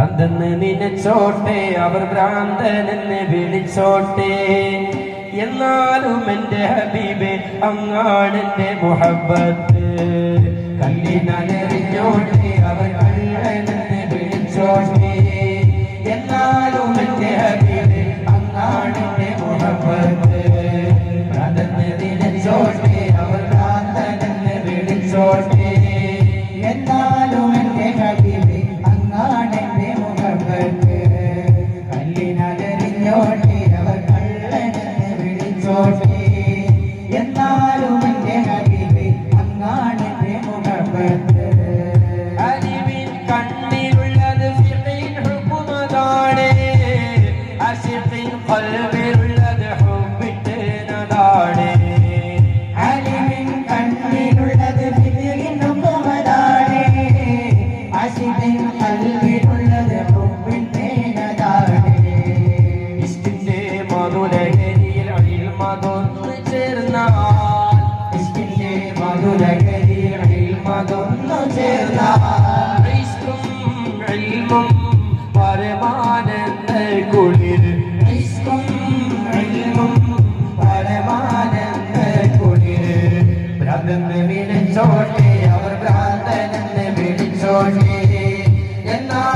ഭ്രാന്തെന്ന് നിനച്ചോട്ടെ, അവർ ഭ്രാന്തനെന്ന് വിളിച്ചോട്ടെ, എന്നാലും എൻ്റെ ഹബീബേ അങ്ങാണെൻ്റെ മുഹബ്ബത്ത്. കല്ലിനറിഞ്ഞോട്ടെ, അവർ കള്ളനെന്ന് വിളിച്ചോട്ടെ, എന്നാലും എൻ്റെ ഹബീബേ അങ്ങാണെൻ്റെ മുഹബ്ബത്ത്. ഭ്രാന്തെന്ന് നിനച്ചോട്ടെ, അവർ ഭ്രാന്തനെന്ന് വിളിച്ചോട്ടെ, എന്നാലും എൻ്റെ ഹബീബേ അങ്ങാണെൻ്റെ മുഹബ്ബത്ത്. കല്ലിനറിഞ്ഞോട്ടെ, അവർ കള്ളനെന്ന് വിളിച്ചോട്ടെ, എന്നാലും എൻ്റെ ഹബീബേ അങ്ങാണെൻ്റെ മുഹബ്ബത്ത്. അലിവിൻ കണ്ണിലുള്ളത് ഫിഖിൻ ഹുക്മതാണ്, അശിഖിൻ ഖൽബിലുള്ളത് ഹുബ്ബിന്റെ നദാണ്. അലിവിൻ കണ്ണിലുള്ളത് ഫിഖിൻ ഹുക്മതാണ്, അശിഖിൻ ഖൽബിലുള്ളത് ഹുബ്ബിന്റെ നദാണ്. ഇഷ്കിന്റെ മധുരകരിയിൽ ഇൽമതൊന്നു ചേർന്നാൽ, ഇഷ്കിന്റെ മധുരകരിയിൽ ഇൽമതൊന്നു ചേർന്നാൽ, ഇഷ്കും ഇൽമും പരമാനന്ദ കുളിർ, ഇഷ്കും ഇൽമും പരമാനന്ദ കുളിർ. ഭ്രാന്തെന്ന് വിളിച്ചോട്ടെ,